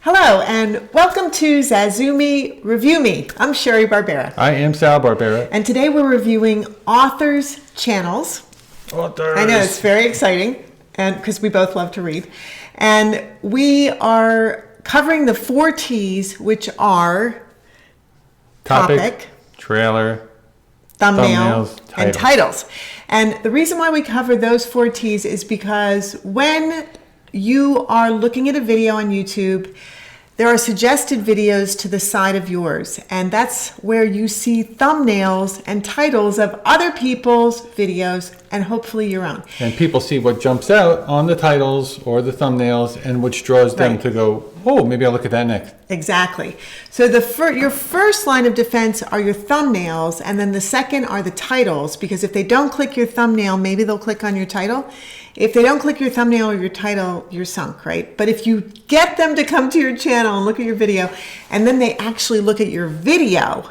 Hello and welcome to Zazoo Review Me. I'm Sheri Barbera. I am Sal Barbera. And today we're reviewing authors' channels. Authors. I know, it's very exciting and because we both love to read. And we are covering the 4 T's, which are topic, trailer, thumbnails, and titles. And the reason why we cover those 4 T's is because when you are looking at a video on YouTube, there are suggested videos to the side of yours, and that's where you see thumbnails and titles of other people's videos and hopefully your own. And people see what jumps out on the titles or the thumbnails and which draws them to go, oh, maybe I'll look at that next. Exactly. So your first line of defense are your thumbnails, and then the second are the titles, because if they don't click your thumbnail, maybe they'll click on your title. If they don't click your thumbnail or your title, you're sunk, right? But if you get them to come to your channel and look at your video, and then they actually look at your video,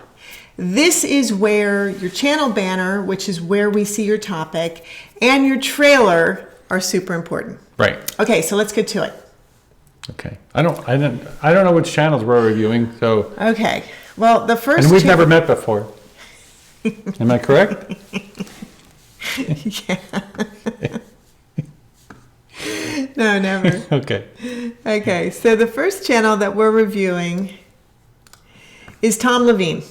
this is where your channel banner, which is where we see your topic, and your trailer are super important. Right. Okay, so let's get to it. Okay. I don't know which channels we're reviewing, so. Okay. Well, the first. And we've never met before. Am I correct? Yeah. No, never. Okay. Okay, so the first channel that we're reviewing is TomLeveen.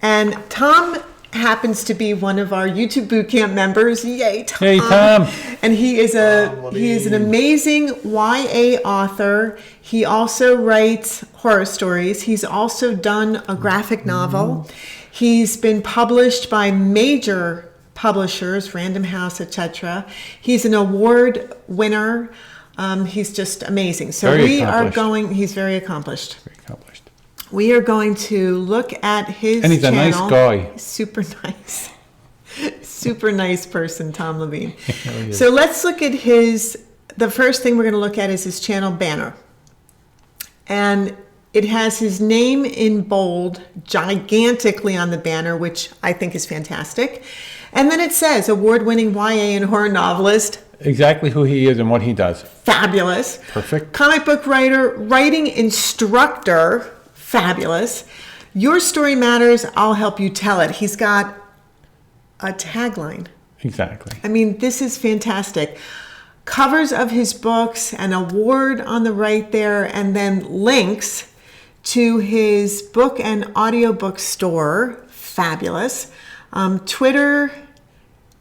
And Tom happens to be one of our YouTube Bootcamp members. Yay, Tom. Hey, Tom. And he is an amazing YA author. He also writes horror stories. He's also done a graphic novel. He's been published by major publishers, Random House, etc. He's an award winner. He's just amazing. So he's very accomplished. Very accomplished. We are going to look at his channel. And he's a nice guy. Super nice. Super nice person, TomLeveen. So let's look at the first thing we're going to look at is his channel banner. And it has his name in bold gigantically on the banner, which I think is fantastic. And then it says award-winning YA and horror novelist. Exactly who he is and what he does. Fabulous. Perfect. Comic book writer, writing instructor. Fabulous. Your story matters. I'll help you tell it. He's got a tagline. Exactly. I mean, this is fantastic. Covers of his books, an award on the right there, and then links to his book and audiobook store. Fabulous. Twitter,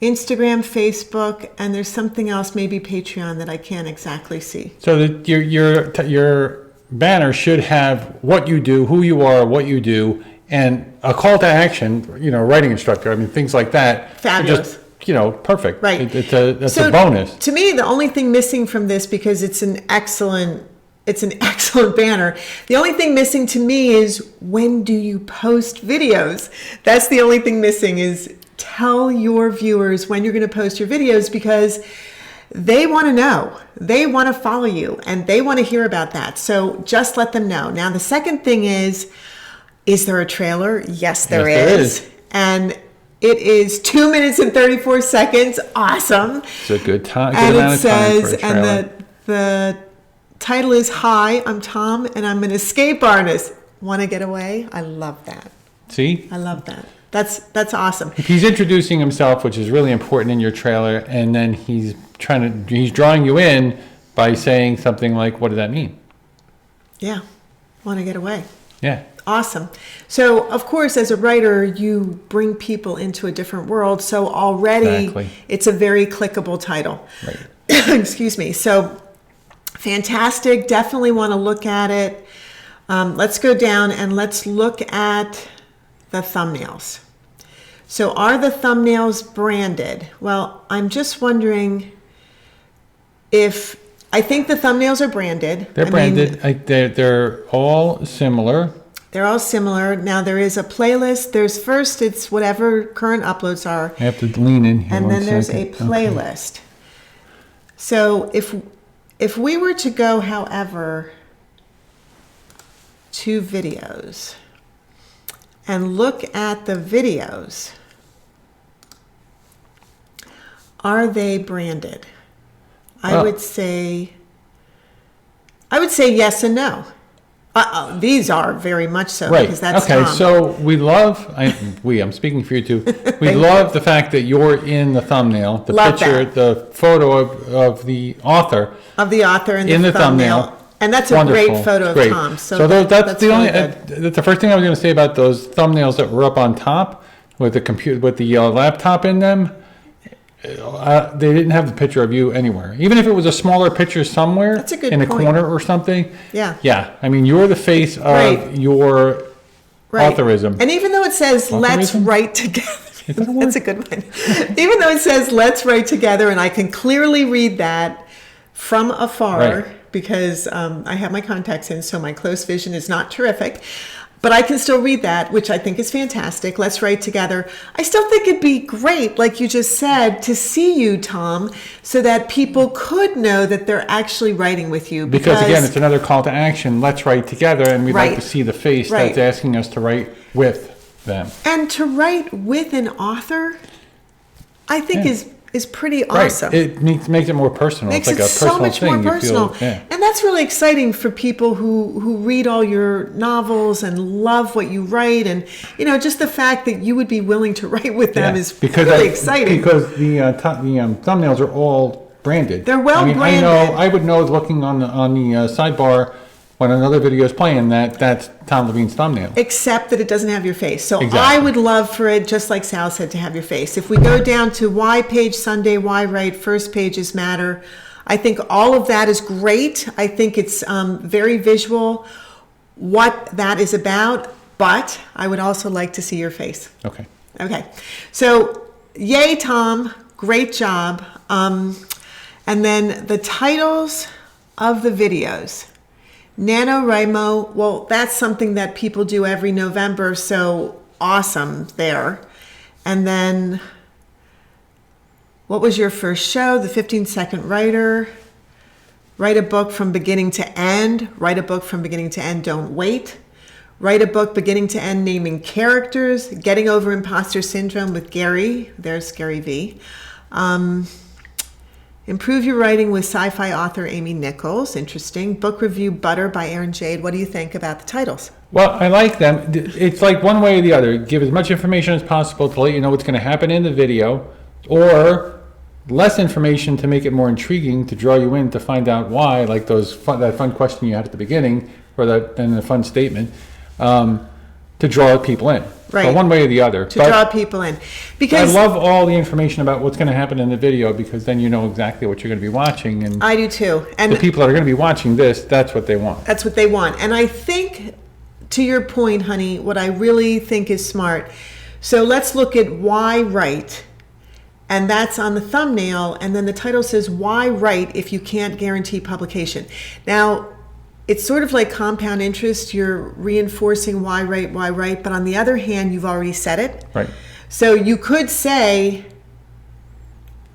Instagram, Facebook, and there's something else, maybe Patreon, that I can't exactly see. So your banner should have what you do, who you are, what you do, and a call to action, writing instructor. I mean, things like that. Fabulous. Just, perfect. Right. It's a bonus. To me, the only thing missing from this, because it's an excellent banner. The only thing missing to me is, when do you post videos? That's the only thing missing, is tell your viewers when you're going to post your videos, because they want to know. They want to follow you and they want to hear about that. So just let them know. Now, the second thing is there a trailer? Yes, there is. And it is 2 minutes and 34 seconds. Awesome. It's a good time. And it says, and the title is, "Hi, I'm Tom and I'm an escape artist. Want to get away?" I love that. See? I love that. That's awesome. He's introducing himself, which is really important in your trailer, and then he's drawing you in by saying something like, what does that mean? Yeah. Want to get away. Yeah. Awesome. So, of course, as a writer, you bring people into a different world. So already It's a very clickable title. Right. Excuse me. So fantastic. Definitely want to look at it. Let's go down and let's look at the thumbnails. So are the thumbnails branded? Well, I'm just wondering if, I think the thumbnails are branded. They're branded. They're all similar. They're all similar. Now there is a playlist. First it's whatever current uploads are. I have to lean in here. And then there's a playlist. Okay. So if we were to go, however, to videos and look at the videos, are they branded? I would say yes and no. These are very much so, Right. because that's Okay. Tom. So I'm speaking for you too. We love the fact that you're in the thumbnail, the Love picture, that. the photo of the author. Of the author and in the the thumbnail. thumbnail. And that's a Wonderful. great photo Great. of Tom. So that's the really only. good. That's the first thing I was going to say about those thumbnails that were up on top with the computer with the laptop in them. They didn't have the picture of you anywhere, even if it was a smaller picture somewhere That's a good in a point. corner or something. Yeah. Yeah. I mean, you're the face of Right. your Right. authorism. And even though it says, let's Authorism? write together. Is that a word? That's a good one. Even though it says, let's write together, and I can clearly read that from afar, Right. because I have my contacts in, so my close vision is not terrific. But I can still read that, which I think is fantastic. Let's write together. I still think it'd be great, like you just said, to see you, Tom, so that people could know that they're actually writing with you. Because again, it's another call to action. Let's write together, and we'd like Right. to see the face Right. that's asking us to write with them. And to write with an author, I think Yeah. is pretty Right. awesome. It makes it more personal. Makes it's it like a so personal much thing. more You personal. feel, yeah. And that's really exciting for people who read all your novels and love what you write. And, just the fact that you would be willing to write with them Yeah. is really exciting. Because the thumbnails are all branded. They're well branded. I would know looking on the sidebar when another video is playing that's TomLeveen's thumbnail. Except that it doesn't have your face. So Exactly. I would love for it, just like Sal said, to have your face. If we go down to why page Sunday, why write, first pages matter, I think all of that is great. I think it's very visual what that is about, but I would also like to see your face. Okay. Okay. So yay, Tom. Great job. And then the titles of the videos. NaNoWriMo, well, that's something that people do every November, so awesome there. And then, what was your first show? The 15-second writer. Write a book from beginning to end. Write a book from beginning to end, don't wait. Write a book beginning to end, naming characters. Getting over imposter syndrome with Gary. There's Gary V. Improve your writing with sci-fi author Amy Nichols. Interesting. Book review Butter by Aaron Jade. What do you think about the titles? Well, I like them. It's like one way or the other. Give as much information as possible to let you know what's going to happen in the video, or less information to make it more intriguing, to draw you in to find out why, like that fun question you had at the beginning, or the fun statement, to draw people in. Right. So one way or the other. To draw people in. Because I love all the information about what's going to happen in the video, because then you know exactly what you're going to be watching. And I do too. And the people that are going to be watching this, that's what they want. that's what they want. And I think, to your point, honey, what I really think is smart. So let's look at why write. And that's on the thumbnail. And then the title says, why write if you can't guarantee publication? Now, it's sort of like compound interest. You're reinforcing why write. But on the other hand, you've already said it. Right. So you could say,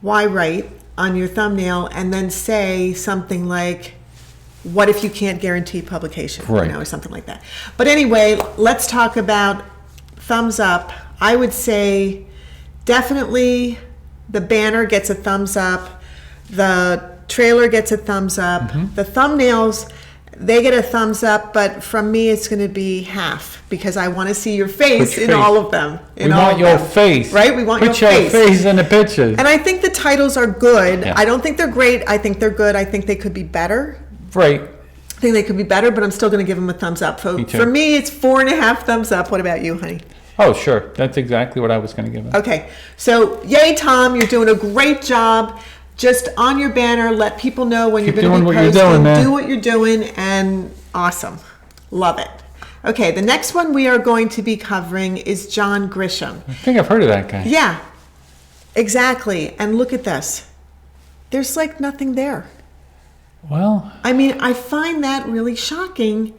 why write on your thumbnail, and then say something like, what if you can't guarantee publication? Right. Or something like that. But anyway, let's talk about thumbs up. I would say definitely the banner gets a thumbs up. The trailer gets a thumbs up. Mm-hmm. The thumbnails, they get a thumbs up, but from me it's going to be half, because I want to see your face Put your in face. all of them. We want your face. Right? We want Put your your face in the pictures. And I think the titles are good. Yeah. I don't think they're great. I think they're good. I think they could be better. Right. I think they could be better, but I'm still going to give them a thumbs up. So Me too. for me, it's 4.5 thumbs up. What about you, honey? Oh, sure. That's exactly what I was going to give them. Okay. So yay, Tom. You're doing a great job. Just on your banner, let people know when Keep you're going to be doing what you're posting. doing, man. Do what you're doing, and awesome. Love it. Okay, the next one we are going to be covering is John Grisham. I think I've heard of that guy. Yeah, exactly. And look at this. There's like nothing there. Well, I mean, I find that really shocking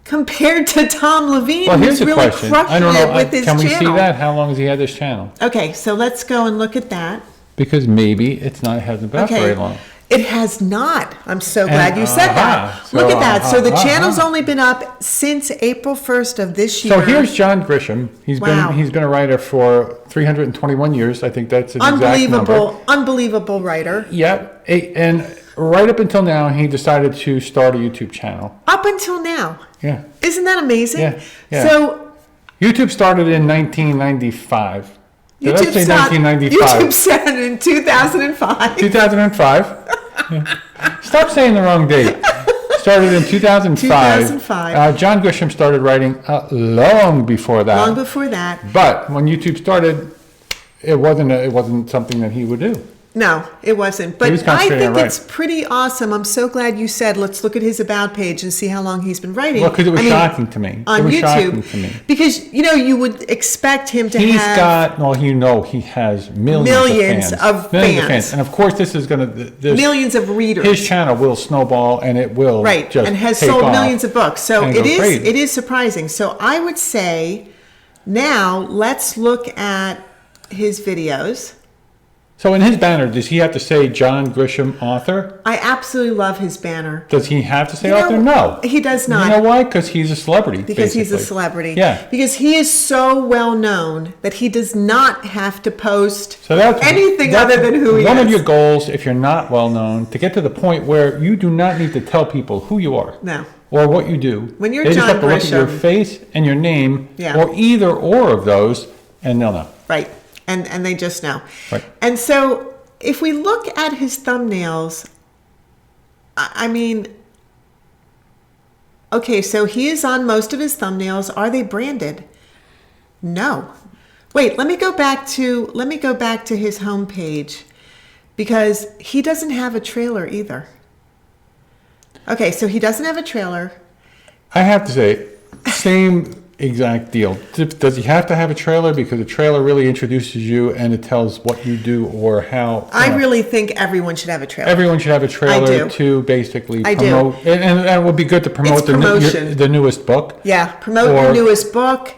compared to TomLeveen, well, here's who's a really question. crushing I don't know. it with his Can we channel. see that? How long has he had this channel? Okay, so let's go and look at that. Because maybe it hasn't been up very long. It has not. I'm so glad you said that. So, Look at that. So the uh-huh. channel's only been up since April 1st of this year. So here's John Grisham. Wow. He's been a writer for 321 years. I think that's an exact number. Unbelievable writer. Yep. And right up until now, he decided to start a YouTube channel. Up until now. Yeah. Isn't that amazing? Yeah. Yeah. So YouTube started in 1995. Did I YouTube say 1995? YouTube started in 2005. 2005. Yeah. Stop saying the wrong date. Started in 2005. 2005. John Grisham started writing long before that. Long before that. But when YouTube started, it wasn't something that he would do. No, it wasn't. But He was I concentrating think on it's pretty awesome. I'm so glad you said, let's look at his About page and see how long he's been writing. Well, because it was I mean, shocking to me. On It was shocking YouTube. to me. Because, you would expect him to He's have... got, well, he has millions Millions of of fans. Millions of fans. fans. And of course, this is going to... millions of readers. His channel will snowball and it will Right, just and has take sold off. millions of books. So and it go is crazy. it is surprising. So I would say now let's look at his videos. So in his banner, does he have to say John Grisham author? I absolutely love his banner. Does he have to say You know, author? No. he does not. You know why? Because he's a celebrity. Because he's a basically. celebrity. Yeah. Because he is so well known that he does not have to post So that's anything other than who he is. One of your goals, if you're not well known, to get to the point where you do not need to tell people who you are. No. Or what you do. When you're they just John have to look at your Grisham. face and your name, Yeah. or either or of those, and they'll know. Right. And they just know. Right. And so if we look at his thumbnails, I mean, okay, so he is on most of his thumbnails. Are they branded? No. Wait, let me go back to his homepage because he doesn't have a trailer either. Okay, so he doesn't have a trailer. I have to say, same exact deal. Does he have to have a trailer? Because a trailer really introduces you and it tells what you do or how. I really think everyone should have a trailer. Everyone should have a trailer do. to basically I do. promote. And it would be good to promote It's promotion. the newest book. Yeah, promote Or- your newest book.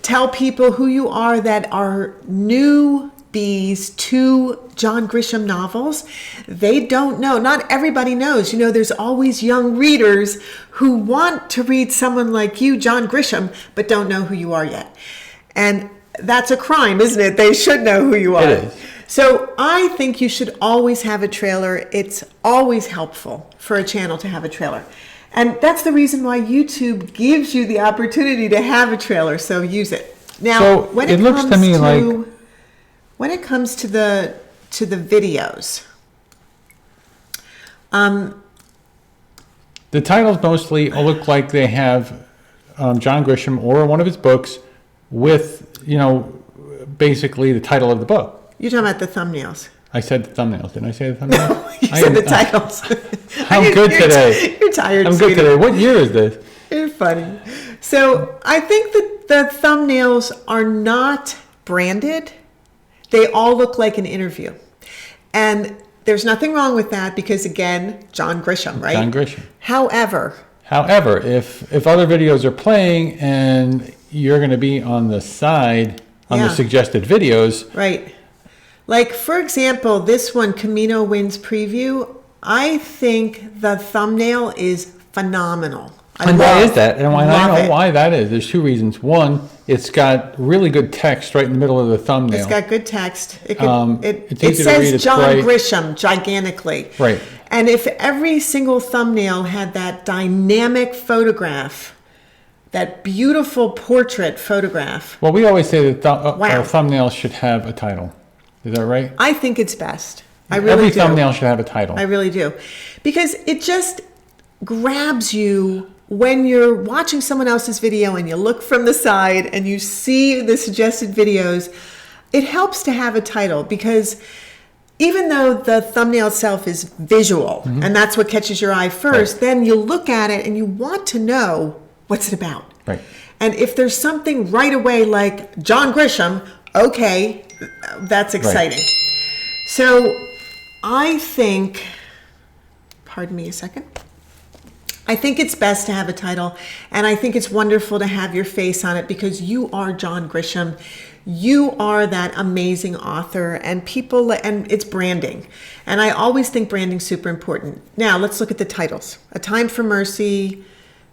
Tell people who you are that are newbies to John Grisham novels. They don't know. Not everybody knows. There's always young readers who want to read someone like you, John Grisham, but don't know who you are yet. And that's a crime, isn't it? They should know who you are. It is. So I think you should always have a trailer. It's always helpful for a channel to have a trailer. And that's the reason why YouTube gives you the opportunity to have a trailer, so use it. Now, So it looks to me like- when it comes to the videos, The titles mostly look like they have John Grisham or one of his books with, basically the title of the book. you're talking about the thumbnails. I said the thumbnails. Didn't I say the thumbnails? You said the titles. I'm good today. You're tired. I'm good sweetie. today. What year is this? You're funny. So I think that the thumbnails are not branded. They all look like an interview. And there's nothing wrong with that because, again, John Grisham, right? John Grisham. However, if other videos are playing and you're going to be on the side on the Yeah. suggested videos, right. Like, for example, this one, Camino Wins Preview, I think the thumbnail is phenomenal. and why is that? And I love know it. why that is. There's two reasons. One, it's got really good text right in the middle of the thumbnail. It's got good text. It it's easy to read, says it's John bright. Grisham gigantically. Right. And if every single thumbnail had that dynamic photograph, that beautiful portrait photograph, Well, we always say that Wow. our thumbnail should have a title. Is that right? I think it's best. I really Every do. thumbnail should have a title. I really do. Because it just grabs you when you're watching someone else's video and you look from the side and you see the suggested videos. It helps to have a title because even though the thumbnail itself is visual and that's what catches your eye first, then you look at it and you want to know what's it about. Right. And if there's something right away like John Grisham, okay, that's exciting. So I think, pardon me a second. I think it's best to have a title, and I think it's wonderful to have your face on it because you are John Grisham. You are that amazing author, and it's branding. And I always think branding's super important. Now, let's look at the titles. A Time for Mercy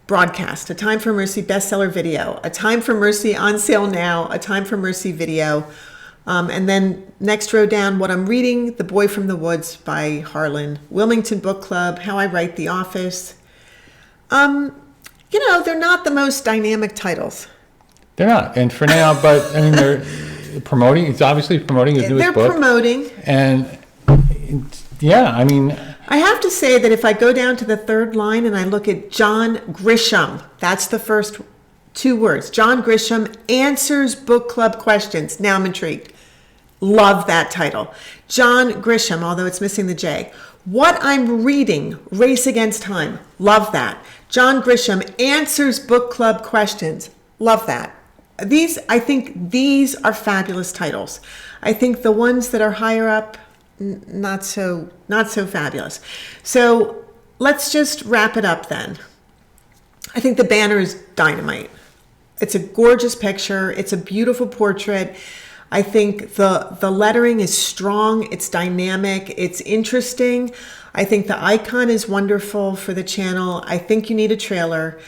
broadcast, A Time for Mercy bestseller video, A Time for Mercy on sale now, A Time for Mercy video, And then next row down, what I'm reading, The Boy from the Woods by Harlan, Wilmington Book Club, How I Write The Office. They're not the most dynamic titles. They're not. And for now, but I mean, they're promoting, it's obviously promoting his newest book. They're promoting. And yeah, I mean, I have to say that if I go down to the third line and I look at John Grisham, that's the first 2 words. John Grisham answers book club questions. Now I'm intrigued. Love that title. John Grisham, although it's missing the J. What I'm reading, Race Against Time. Love that. John Grisham answers book club questions. Love that. I think these are fabulous titles. I think the ones that are higher up, not so fabulous. So let's just wrap it up then. I think the banner is dynamite. It's a gorgeous picture. It's a beautiful portrait. I think the lettering is strong. It's dynamic. It's interesting. I think the icon is wonderful for the channel. I think you need a trailer.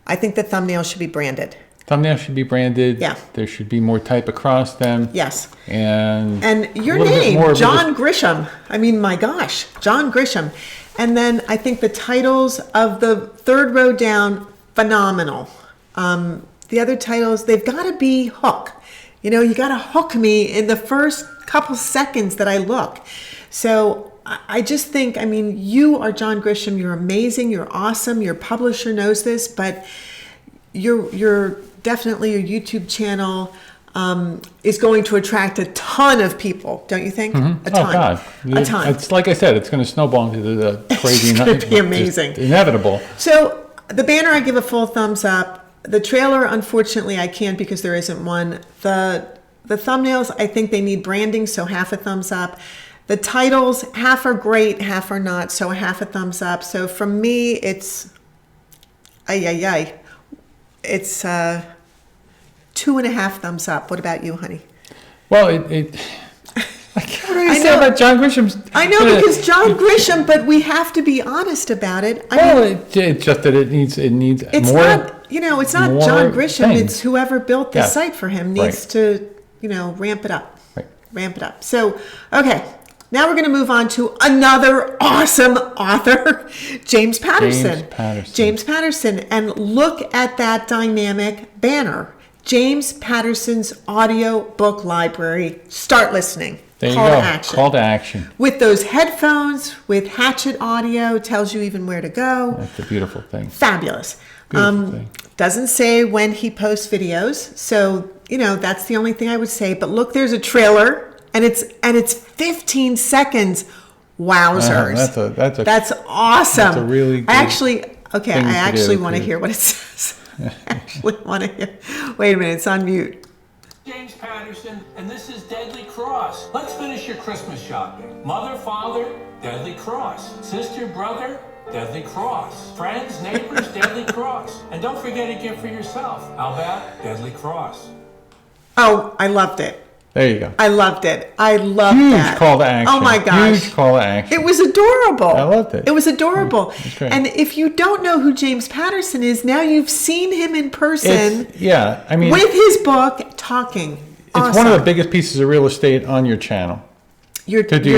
I think the thumbnail should be branded. Thumbnail should be branded. Yeah. There should be more type across them. Yes. And your name, John Grisham. I mean, my gosh, John Grisham. And then I think the titles of the third row down, phenomenal. The other titles, they've got to be hook. You got to hook me in the first couple seconds that I look. So I just think, I mean, you are John Grisham. You're amazing. You're awesome. Your publisher knows this, but you're definitely your YouTube channel is going to attract a ton of people, don't you think? Mm-hmm. A ton. Oh, God. A ton. It's like I said, it's going to snowball into the crazy. It's going to be amazing. Inevitable. So the banner, I give a full thumbs up. The trailer, unfortunately, I can't because there isn't one. The thumbnails, I think they need branding, so half a thumbs up. The titles, half are great, half are not, so half a thumbs up. So from me, it's it's 2.5 thumbs up. What about you, honey? Well, what do you say about John Grisham's? I know, because John Grisham, but we have to be honest about it. It's just that it needs it's more. It's not John Grisham. things. It's whoever built the site for him needs to, ramp it up. Right. Ramp it up. So, okay. Now we're going to move on to another awesome author, JamesPatterson. James Patterson. And look at that dynamic banner. James Patterson's audio book library. Start listening. There you Call go. to action. Call to action. With those headphones, with Hatchet audio, tells you even where to go. That's a beautiful thing. Fabulous. Beautiful thing. Doesn't say when he posts videos. So, that's the only thing I would say. But look, there's a trailer. And it's 15 seconds. Wowzers! That's awesome. That's a really good I actually want to do. hear what it says. I actually want to hear. Wait a minute, it's on mute. James Patterson, and this is Deadly Cross. Let's finish your Christmas shopping. Mother, father, Deadly Cross. Sister, brother, Deadly Cross. Friends, neighbors, Deadly Cross. And don't forget a gift for yourself. How about Deadly Cross? Oh, I loved it. There you go. I loved it. I loved Huge that. call to action. Oh my gosh. Huge call to action. It was adorable. I loved it. It was adorable. It's great. And if you don't know who James Patterson is, now you've seen him in person I mean, with his book talking. It's one of the biggest pieces of real estate on your channel. Your trailer. To do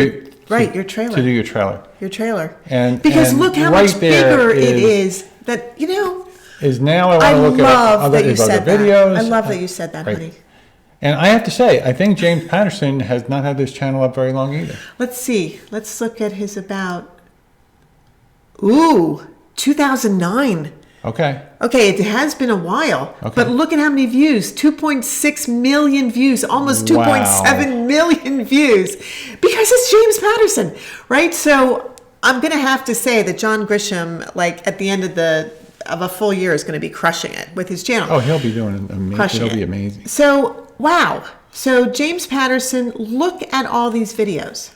your trailer. Your trailer. And look how right much bigger it is. That is now I want to look at other videos. I love that you said that, right. honey. And I have to say, I think James Patterson has not had this channel up very long either. Let's see. Let's look at his about. Ooh, 2009. Okay. Okay, it has been a while. Okay. But look at how many views. 2.6 million views. Almost 2.7 million views. Because it's James Patterson, right? So I'm going to have to say that John Grisham, at the end of a full year, is going to be crushing it with his channel. Oh, he'll be doing amazing. He'll be amazing. So, wow. So James Patterson, look at all these videos.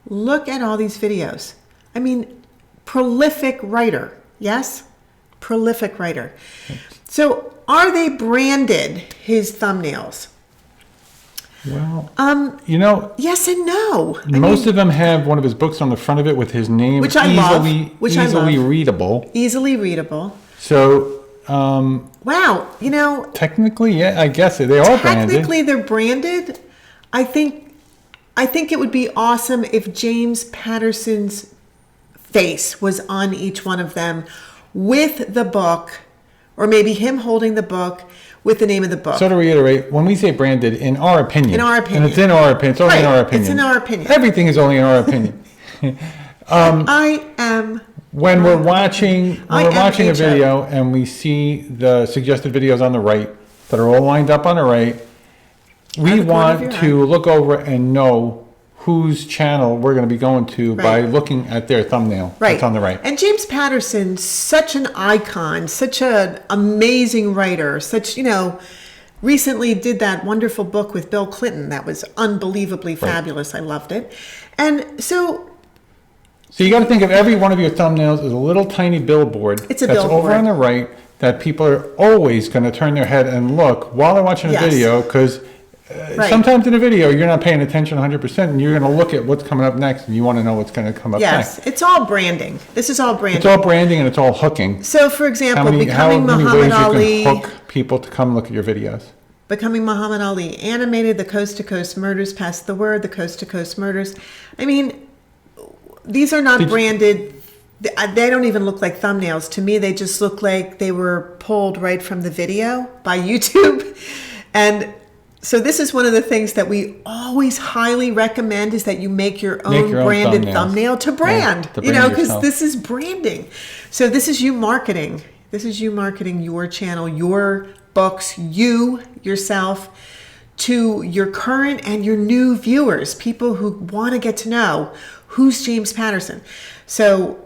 Look at all these videos. I mean, prolific writer. Yes? Prolific writer. So are they branded, his thumbnails? Well, yes and no. Most of them have one of his books on the front of it with his name, which I love. Easily readable. Easily readable. So, wow, technically, yeah, I guess they are branded. Technically, they're branded. I think it would be awesome if James Patterson's face was on each one of them with the book, or maybe him holding the book with the name of the book. So to reiterate, when we say branded, in our opinion. In our opinion. And it's in our opinion. It's only in our opinion. It's in our opinion. Everything is only in our opinion. I am. When we're watching a HO. video and we see the suggested videos on the right that are all lined up on the right, we want to look over and know whose channel we're going to be going to by looking at their thumbnail that's on the right. And James Patterson, such an icon, such an amazing writer, recently did that wonderful book with Bill Clinton that was unbelievably fabulous. I loved it. And so you got to think of every one of your thumbnails as a little tiny billboard. It's a that's billboard. over on the right that people are always going to turn their head and look while they're watching a video, because sometimes in a video you're not paying attention 100% and you're going to look at what's coming up next and you want to know what's going to come up next. Yes, it's all branding. This is all branding. It's all branding and it's all hooking. So, for example, how many Muhammad ways Ali. you can hook people to come look at your videos? Becoming Muhammad Ali animated, the Coast to Coast Murders, Pass the Word, the Coast to Coast Murders. I mean, these are not branded. They don't even look like thumbnails. To me, they just look like they were pulled right from the video by YouTube. And so this is one of the things that we always highly recommend, is that you make your own branded thumbnail to brand, because this is branding. So this is you marketing. This is you marketing your channel, your books, yourself, to your current and your new viewers, people who want to get to know who's James Patterson. So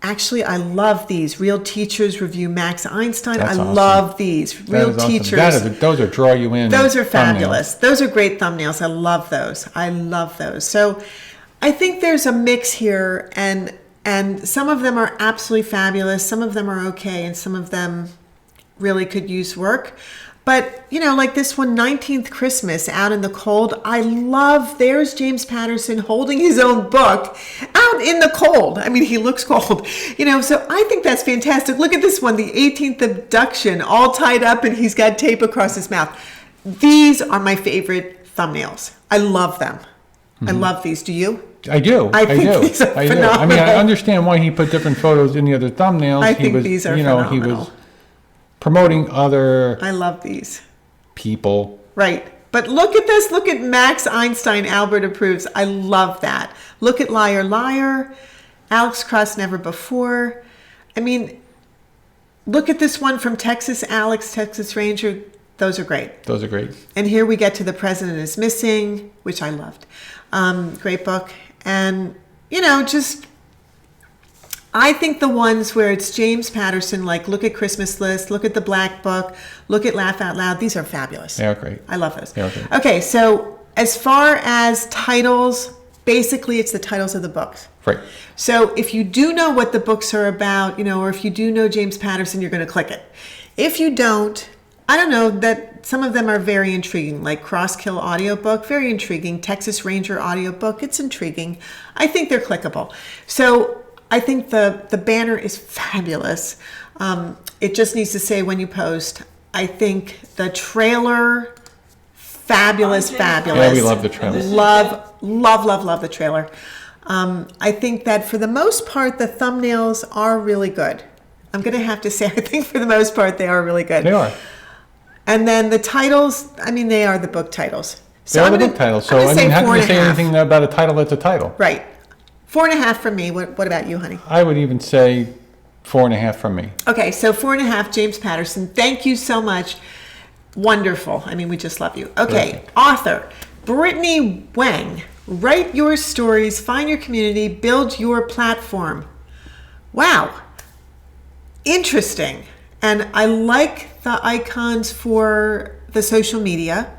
actually, I love these. Real Teachers Review Max Einstein. That's awesome. Love these. Real Teachers. Awesome. Those are draw you in. Those are fabulous. Those are great thumbnails. I love those. So I think there's a mix here, and some of them are absolutely fabulous. Some of them are okay, and some of them really could use work. But, like this one, 19th Christmas, Out in the Cold. I love, there's James Patterson holding his own book out in the cold. I mean, he looks cold, so I think that's fantastic. Look at this one, the 18th Abduction, all tied up, and he's got tape across his mouth. These are my favorite thumbnails. I love them. I love these. Do you? I do. I think these are phenomenal. I mean, I understand why he put different photos in the other thumbnails. I think these are phenomenal. He was promoting other I love these people. Right. But look at this. Look at Max Einstein, Albert Approves. I love that. Look at Liar Liar, Alex Cross, Never Before. I mean, look at this one from Texas Alex, Texas Ranger. Those are great. Those are great. And here we get to The President is Missing, which I loved. Great book. And, I think the ones where it's James Patterson, like look at Christmas List, look at The Black Book, look at Laugh Out Loud, these are fabulous. They are great. I love those. They are great. Okay, so as far as titles, basically it's the titles of the books. Right. So if you do know what the books are about, or if you do know James Patterson, you're going to click it. If you don't, I don't know, that some of them are very intriguing, like Crosskill audiobook, very intriguing. Texas Ranger audiobook, it's intriguing. I think they're clickable. So I think the banner is fabulous. It just needs to say when you post. I think the trailer, fabulous. Yeah, we love the trailer. Love the trailer. I think that for the most part, the thumbnails are really good. I'm going to have to say, I think for the most part, they are really good. They are. And then the titles, I mean, they are the book titles. So they are the book titles. So, how can you say anything about a title that's a title? Right. 4.5 from me. What about you, honey? I would even say 4.5 from me. Okay, so 4.5, James Patterson. Thank you so much. Wonderful. I mean, we just love you. Okay, author, AuthorBrittanyWang. Write your stories, find your community, build your platform. Wow. Interesting. And I like the icons for the social media.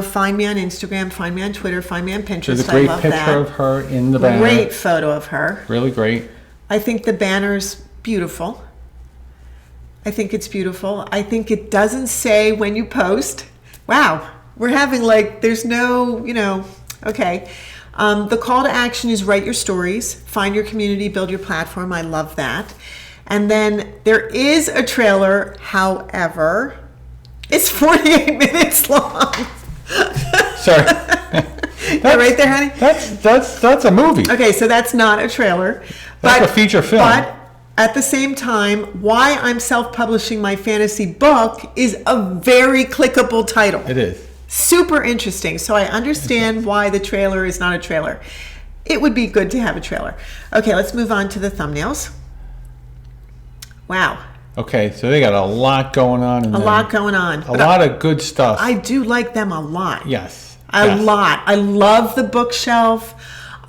Find me on Instagram, find me on Twitter, find me on Pinterest. There's a great picture of her in the banner. Great photo of her. Really great. I think the banner's beautiful. I think it's beautiful. I think it doesn't say when you post. Wow. We're having there's no, okay. The call to action is write your stories, find your community, build your platform. I love that. And then there is a trailer, however, it's 48 minutes long. Sorry. Yeah, right there, honey. That's a movie. Okay, so that's not a trailer. That's a feature film. But at the same time, why I'm self-publishing my fantasy book is a very clickable title. It is. Super interesting. So I understand why the trailer is not a trailer. It would be good to have a trailer. Okay, let's move on to the thumbnails. Wow. Okay, so they got a lot going on in there. A lot going on. A lot of good stuff. I do like them a lot. Yes. A lot. I love the bookshelf.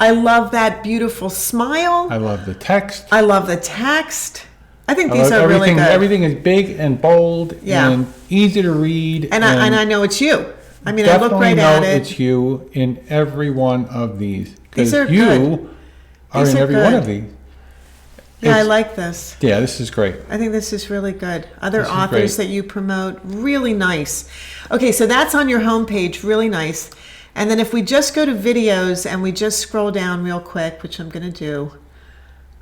I love that beautiful smile. I love the text. I love the text. I think these are really good. Everything is big and bold and easy to read. And I know it's you. I mean, I look right at it. It's you in every one of these. These are you good. are in every one of these. Yeah, I like this. Yeah, this is great. I think this is really good. Other authors that you promote, really nice. Okay, so that's on your homepage, really nice. And then if we just go to videos and we just scroll down real quick, which I'm going to do,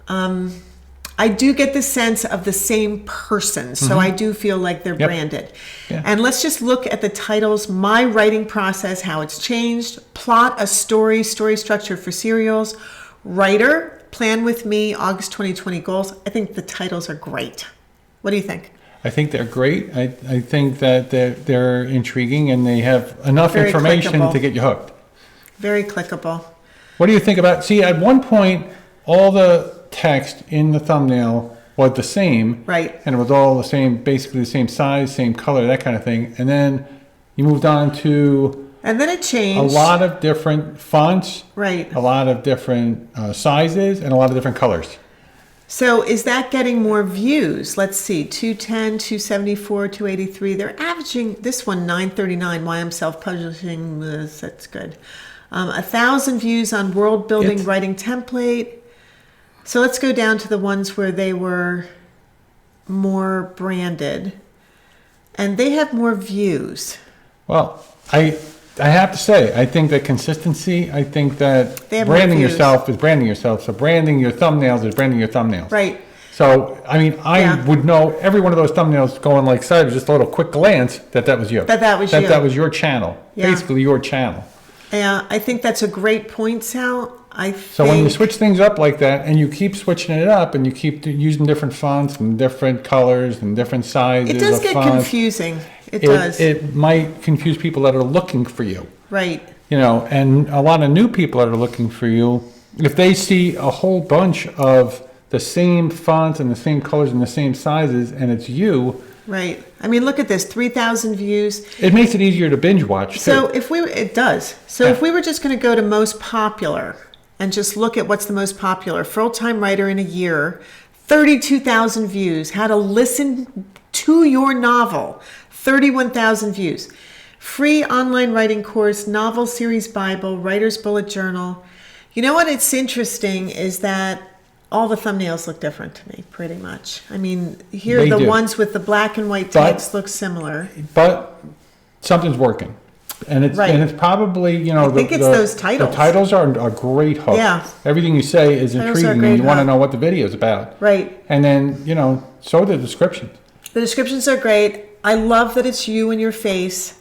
I do get the sense of the same person. So I do feel like they're branded. Yeah. And let's just look at the titles, my writing process, how it's changed, plot a story, story structure for serials, writer, plan with me, August 2020 goals. I think the titles are great. What do you think? I think they're great. I think that they're intriguing and they have enough Very information clickable. to get you hooked. Very clickable. What do you think about, see, at one point, all the text in the thumbnail was the same. Right. And it was all the same, basically the same size, same color, that kind of thing. And then you moved on to and then it changed. A lot of different fonts. Right. A lot of different sizes and a lot of different colors. So is that getting more views? Let's see, 210, 274, 283. They're averaging, this one, 939. Why I'm self-publishing this, that's good. 1,000 views on world building writing template. So let's go down to the ones where they were more branded. And they have more views. Well, I have to say, I think that consistency, I think that branding yourself is branding yourself. So branding your thumbnails is branding your thumbnails. Right. So, I mean, I would know every one of those thumbnails going like side with just a little quick glance that was you. That was your channel. Yeah. Basically your channel. Yeah, I think that's a great point, Sal. So when you switch things up like that and you keep switching it up and you keep using different fonts and different colors and different sizes it does get confusing. It does. It might confuse people that are looking for you. Right. You know, and a lot of new people that are looking for you, if they see a whole bunch of the same fonts and the same colors and the same sizes and it's you. Right. I mean, look at this, 3,000 views. It makes it easier to binge watch too. So it does. So if we were just going to go to most popular and just look at what's the most popular, full-time writer in a year, 32,000 views, how to listen to your novel, 31,000 views. Free online writing course, novel series Bible, writer's bullet journal. You know what? It's interesting is that all the thumbnails look different to me, pretty much. I mean, here the ones with the black and white text look similar. But something's working. And it's probably, you know, I think it's those titles. The titles are a great hook. Yeah. Everything you say is intriguing and you want to know what the video is about. Right. And then, you know, so are the descriptions. The descriptions are great. I love that it's you and your face.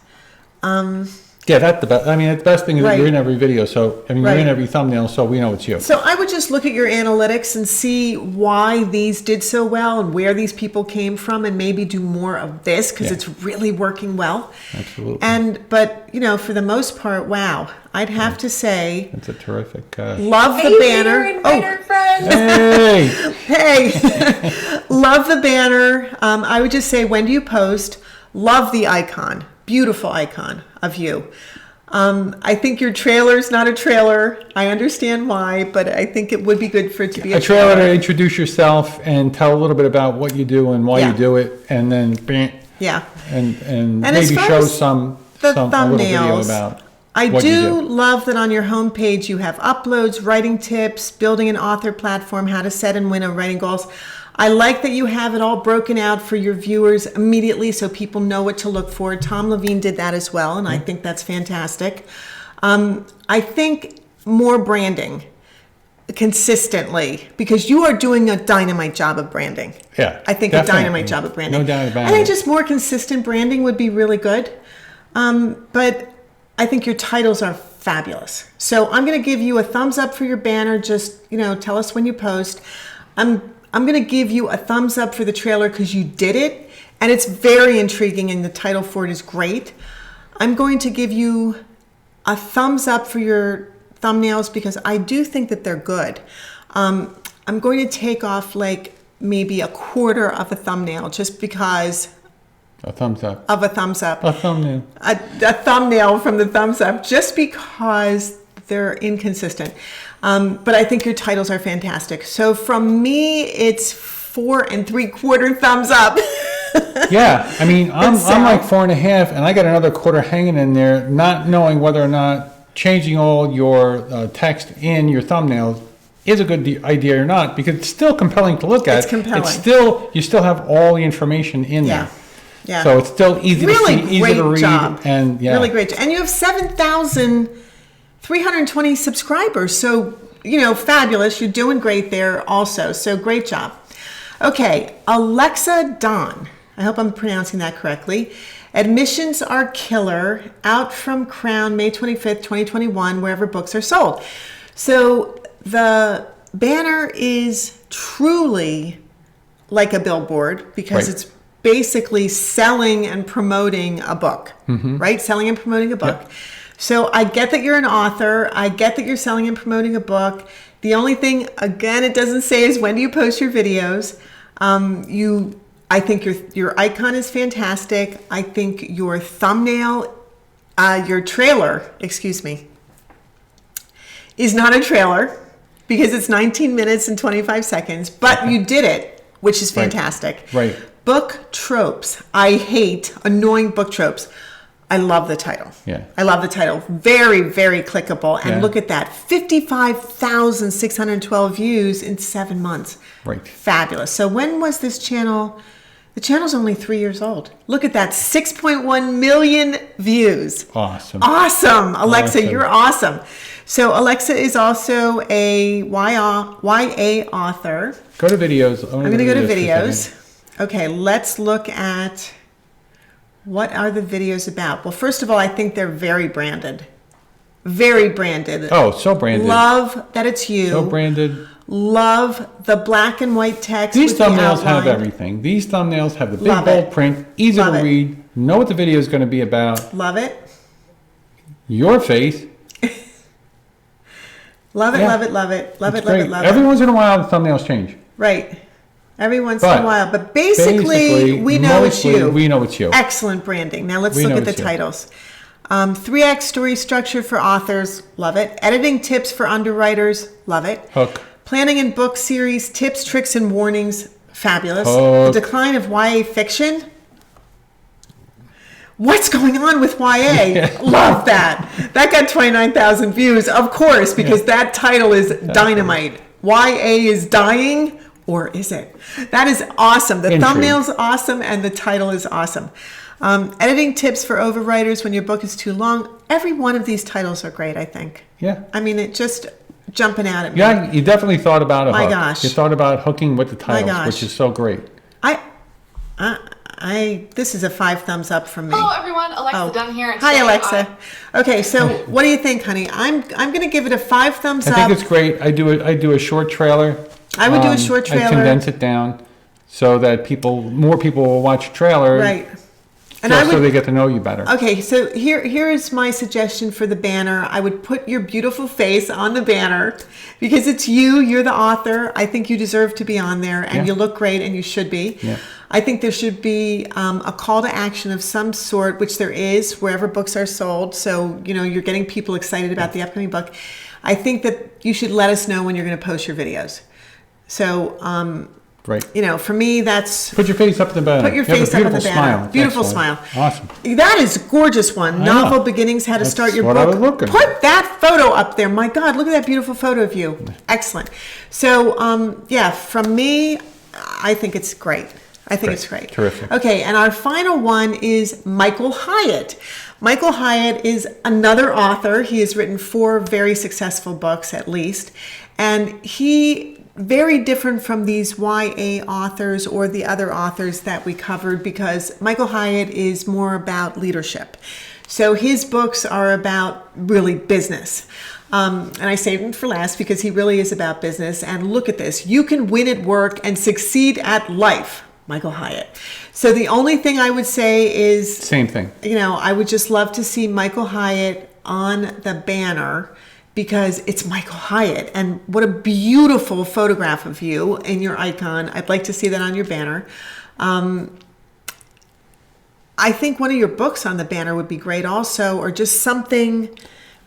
Yeah, that's the best. I mean, the best thing is that you're in every video. So, I mean, you're in every thumbnail, so we know it's you. So I would just look at your analytics and see why these did so well and where these people came from and maybe do more of this because it's really working well. Absolutely. But, you know, for the most part, wow. I'd have to say. It's a terrific. Love the banner. Hey! Hey! Love the banner. I would just say, when do you post? Love the icon. Beautiful icon of you. I think your trailer's not a trailer. I understand why, but I think it would be good for it to be a trailer. To introduce yourself and tell a little bit about what you do and why you do it, and then and maybe show some thumbnails. A little video about I do love that on your homepage you have uploads, writing tips, building an author platform, how to set and win a writing goals. I like that you have it all broken out for your viewers immediately so people know what to look for. TomLeveen did that as well, and I think that's fantastic. I think more branding consistently, because you are doing a dynamite job of branding. Yeah, I think definitely. A dynamite job of branding. No doubt about it. I think just more consistent branding would be really good. But I think your titles are fabulous. So I'm going to give you a thumbs up for your banner. Just, tell us when you post. I'm going to give you a thumbs up for the trailer because you did it. And it's very intriguing and the title for it is great. I'm going to give you a thumbs up for your thumbnails because I do think that they're good. I'm going to take off like maybe a quarter of a thumbnail just because... A thumbs up. Of a thumbs up. A thumbnail. A thumbnail from the thumbs up just because they're inconsistent. But I think your titles are fantastic. So from me, it's 4 3/4 thumbs up. Yeah, I mean, I'm like 4.5, and I got another quarter hanging in there, not knowing whether or not changing all your text in your thumbnails is a good idea or not, because it's still compelling to look at. It's compelling. You still have all the information in there. Yeah. So it's still easy to see, easy to read, job. and really great. And you have 7,320 subscribers. So, fabulous. You're doing great there also. So great job. Okay, AlexaDonne. I hope I'm pronouncing that correctly. Admissions are killer. Out from Crown, May 25th, 2021, wherever books are sold. So the banner is truly like a billboard because Right. it's basically selling and promoting a book, right? Selling and promoting a book. Yep. So I get that you're an author. I get that you're selling and promoting a book. The only thing, again, it doesn't say is when do you post your videos. I think your icon is fantastic. I think your thumbnail, your trailer, is not a trailer because it's 19 minutes and 25 seconds, but you did it, which is fantastic. Right. Book tropes. I hate annoying book tropes. I love the title. Yeah. I love the title. Very, very clickable. And Yeah. look at that. 55,612 views in 7 months. Right. Fabulous. So when was this channel? The channel's only 3 years old. Look at that. 6.1 million views. Awesome. Awesome. Alexa, Awesome. you're awesome. So Alexa is also a YA author. Go to videos. I'm going to go to videos. Okay, let's look at what are the videos about. Well, first of all, I think they're very branded. Very branded. Oh, so branded. Love that it's you. So branded. Love the black and white text. These with the thumbnails have outline. everything. These thumbnails have the big Love bold it. print, easy Love to it. read, know what the video is going to be about, Love it. your face. Love it, Yeah. love it, love it. Love It's it, love great. it, love Every it. once in a while, the thumbnails change. Right. Every once in a But while. But basically, we know it's mostly, you. We know it's you. Excellent branding. Now let's We look know at the it's you. titles. 3-act story structure for authors. Love it. Editing tips for underwriters. Love it. Hook. Planning and book series. Tips, tricks, and warnings. Fabulous. Hook. The decline of YA fiction. What's going on with YA? Yeah. Love that. That got 29,000 views, of course, because that title is dynamite. YA is dying, or is it? That is awesome. The Intrigue. thumbnail's awesome, and the title is awesome. Editing tips for overwriters when your book is too long. Every one of these titles are great, I think. Yeah. I mean, it just jumping out at me. Yeah, you definitely thought about a My hook. gosh. You thought about hooking with the titles, gosh. which is so great. This is a 5 thumbs up from me. Hello everyone, AlexaDonne here. And Hi, today Alexa. Okay, so what do you think, honey? I'm going to give it a 5 thumbs I up. think it's great. I do a short trailer. I would do a short trailer. I condense it down so that more people will watch the trailer. Right. And Just I so would, they get to know you better. okay, so here is my suggestion for the banner. I would put your beautiful face on the banner because it's you. You're the author. I think you deserve to be on there, and Yeah. you look great, and you should be. Yeah. I think there should be a call to action of some sort, which there is wherever books are sold. So you're getting people excited about the upcoming book. I think that you should let us know when you're going to post your videos. So Right. for me, that's. Put your face up in the banner. Put your You have a face up on the beautiful banner. smile. It's Beautiful excellent. smile. Awesome. That is a gorgeous one. I know. Novel Beginnings, How to That's Start Your what I Book. was looking for. Put that photo up there. My God, look at that beautiful photo of you. Excellent. So, from me, I think it's great. I think it's great. Terrific. Okay, and our final one is Michael Hyatt. Michael Hyatt is another author. He has written 4 very successful books, at least. And he very different from these YA authors or the other authors that we covered, because Michael Hyatt is more about leadership. So his books are about really business. And I saved him for last because he really is about business. And look at this. You can win at work and succeed at life. Michael Hyatt. So the only thing I would say is... Same thing. I would just love to see Michael Hyatt on the banner, because it's Michael Hyatt. And what a beautiful photograph of you in your icon. I'd like to see that on your banner. I think one of your books on the banner would be great also, or just something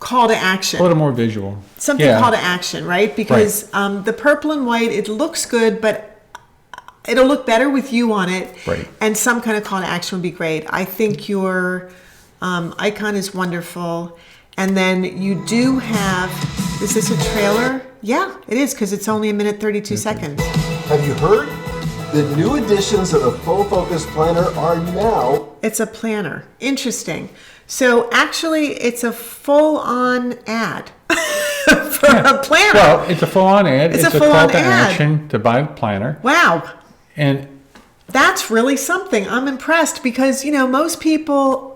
call to action. A little more visual. Something call to action, right? Because the purple and white, it looks good, but it'll look better with you on it. Right. And some kind of call to action would be great. I think your icon is wonderful. And then you do have, is this a trailer? Yeah, it is, because it's only 1 minute 32 seconds. Have you heard? The new editions of the Full Focus Planner are now... It's a planner. Interesting. So actually, it's a full-on ad for a planner. Well, it's a full-on ad. It's a call full-on to ad. action to buy a planner. Wow. And that's really something. I'm impressed because, most people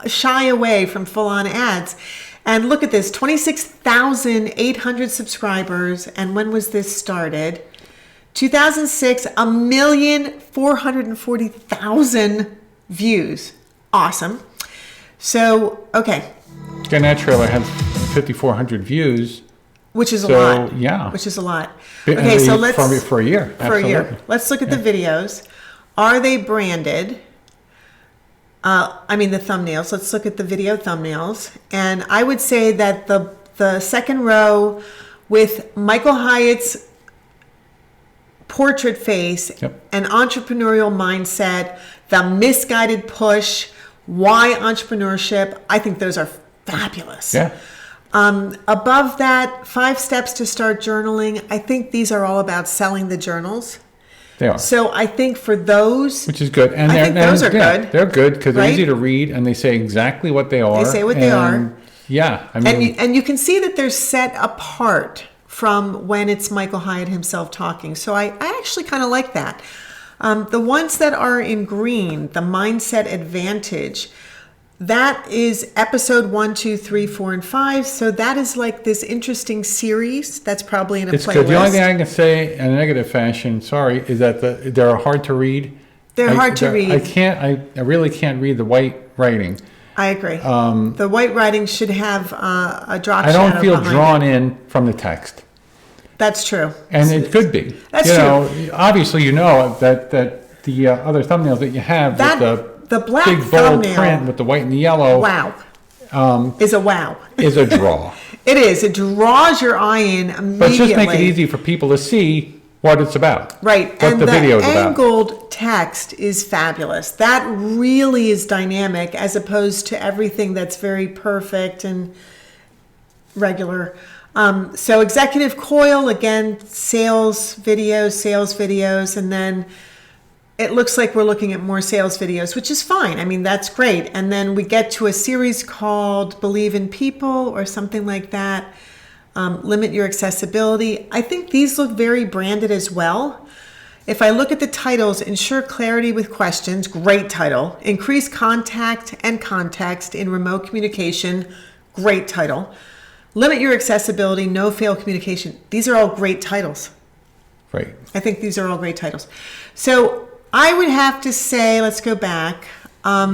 shy away from full-on ads. And look at this, 26,800 subscribers. And when was this started? 2006, 1,440,000 views. Awesome. So, okay. again, that trailer has 5,400 views. Which is a So, lot. yeah. Which is a lot. Okay, so let's... For a year. For a year. Let's look at the videos. Are they branded? The thumbnails. Let's look at the video thumbnails. And I would say that the second row with Michael Hyatt's portrait face, an entrepreneurial mindset, the misguided push, why entrepreneurship, I think those are fabulous. Yeah. Above that, 5 steps to start journaling. I think these are all about selling the journals. They are. So I think for those, which is good. And I think those are good. They're good because they're Right? easy to read and they say exactly what they are. They say what they are. Yeah. and you can see that they're set apart from when it's Michael Hyatt himself talking. So I actually kind of like that. The ones that are in green, the Mindset Advantage, that is episode 1, 2, 3, 4, and 5. So that is like this interesting series that's probably in a it's playlist. good. The only thing I can say in a negative fashion, sorry, is that they're hard to read. They're hard to read. I really can't read the white writing. I agree. The white writing should have a drop shadow. I don't feel behind drawn it. in from the text. That's true. And it could be. That's true. Obviously, that the other thumbnails that you have, the black big bold thumbnail, print with the white and the yellow, is a wow. is a draw. It is. It draws your eye in immediately. But just make it easy for people to see what it's about. Right. What and the video is about. angled text is fabulous. That really is dynamic as opposed to everything that's very perfect and regular. So Executive Coil, again, sales videos, and then it looks like we're looking at more sales videos, which is fine. I mean, that's great. And then we get to a series called Believe in People or something like that. Limit your accessibility. I think these look very branded as well. If I look at the titles, Ensure Clarity with Questions, great title. Increase Contact and Context in Remote Communication, great title. Limit Your Accessibility, No Fail Communication. These are all great titles. Right. I think these are all great titles. So I would have to say, let's go back. I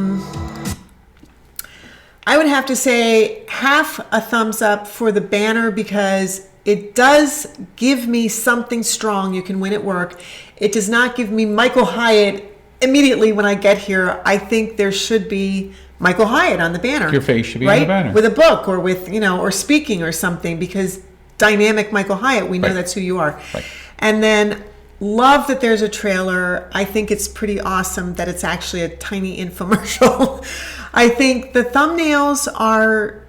would have to say half a thumbs up for the banner because it does give me something strong you can win at work. It does not give me Michael Hyatt immediately when I get here. I think there should be Michael Hyatt on the banner. Your face should be right? on the banner. With a book or with, or speaking or something, because dynamic Michael Hyatt, we know Right. that's who you are. Right. And then love that there's a trailer. I think it's pretty awesome that it's actually a tiny infomercial. I think the thumbnails are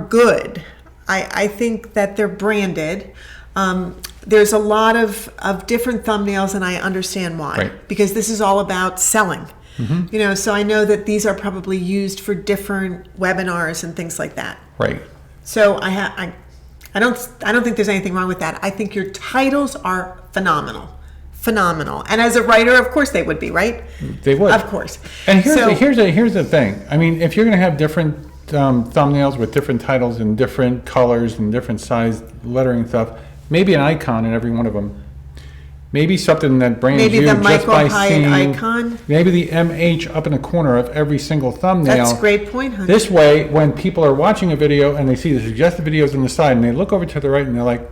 good. I think that they're branded. There's a lot of different thumbnails, and I understand why. Right. Because this is all about selling. Mm-hmm. So I know that these are probably used for different webinars and things like that. Right. So I I don't think there's anything wrong with that. I think your titles are phenomenal. And as a writer, of course they would be, right? They would. Of course. And here's the thing. I mean, if you're going to have different thumbnails with different titles and different colors and different size lettering and stuff, maybe an icon in every one of them. Maybe something that brands maybe you the just Michael by Hyatt seeing. icon. Maybe the MH up in the corner of every single thumbnail. That's a great point, honey. This way, when people are watching a video and they see the suggested videos on the side and they look over to the right and they're like,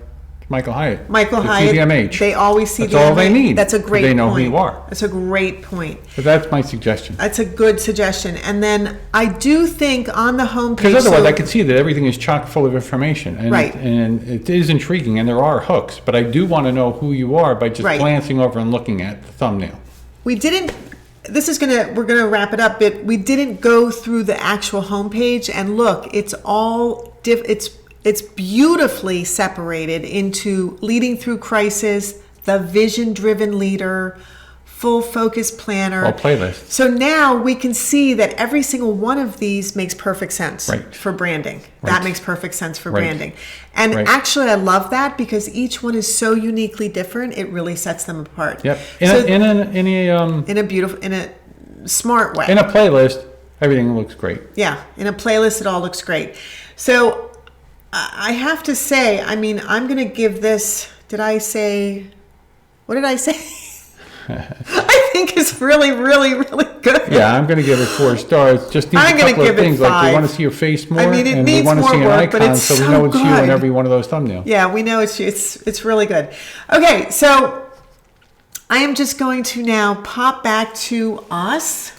Michael Hyatt. Michael They Hyatt. see the MH. They always see That's the MH. all they need. That's a great point. They know who you are. That's a great point. But that's my suggestion. That's a good suggestion. And then I do think on the homepage. Because otherwise, I could see that everything is chock full of information, and Right. and it is intriguing, and there are hooks. But I do want to know who you are by just Right. glancing over and looking at the thumbnail. We didn't. We're gonna wrap it up, but we didn't go through the actual homepage and look. It's all it's beautifully separated into leading through crisis, the vision-driven leader, full focus planner. All playlists. So now we can see that every single one of these makes perfect sense Right. for branding. Right. That makes perfect sense for Right. branding. And Right. actually, I love that because each one is so uniquely different. It really sets them apart. Yep. So In a smart way. a playlist, everything looks great. Yeah, in a playlist, it all looks great. So I have to say, I mean, I'm going to give this, what did I say? I think it's really, really, really good. Yeah, I'm going to give it 4 stars. Just needs I'm a gonna couple give of it things, like we 5. want to see your face more, I mean, it and we needs want to more see an work, but icon it's so we so know it's you in good. every one of those thumbnails. Yeah, we know it's really good. Okay, so I am just going to now pop back to us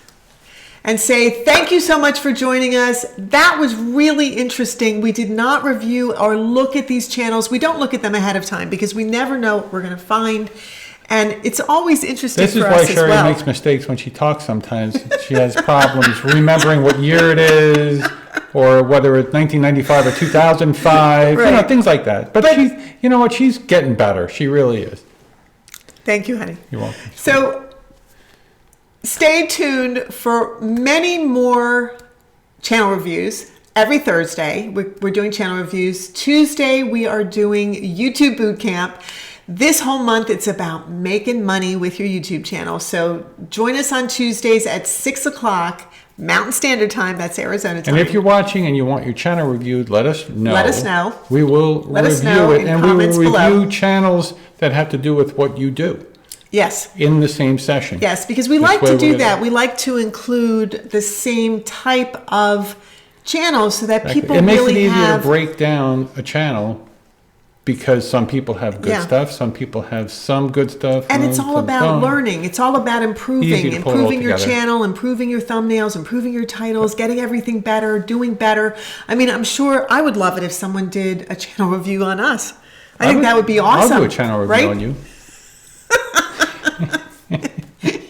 and say thank you so much for joining us. That was really interesting. We did not review or look at these channels. We don't look at them ahead of time because we never know what we're going to find. And it's always interesting This is for why us as Sheri well. makes mistakes when she talks sometimes. She has problems remembering what year it is, or whether it's 1995 or 2005, Right. things like that. But she's, you know what, she's getting better. She really is. Thank you, honey. You're welcome. So stay tuned for many more channel reviews. Every Thursday, we're doing channel reviews. Tuesday, we are doing YouTube Bootcamp. This whole month, it's about making money with your YouTube channel. So join us on Tuesdays at 6 o'clock Mountain Standard Time. That's Arizona time. And if you're watching and you want your channel reviewed, let us know. Let us know. We will Let us review know it, in and we will comments review below. channels that have to do with what you do Yes. in the same session. Yes, because we This like way to do we're that. gonna- We like to include the same type of channels so that people It makes it really easier have. to break down a channel because some people have good Yeah. stuff, some people have some good stuff. And it's all some about don't. learning. It's all about Easy improving, to pull it all improving your together. channel, improving your thumbnails, improving your titles, getting everything better, doing better. I mean, I'm sure I would love it if someone did a channel review on us. I think that would be awesome. I'll do a channel review right? on you.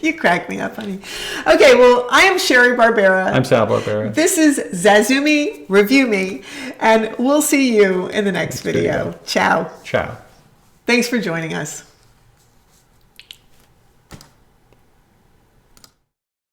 You crack me up, honey. Okay, well, I am Sheri Barbera. I'm Sal Barbera. This is Zazoo Me, Review Me, and we'll see you in the next video. Ciao. Ciao. Thanks for joining us.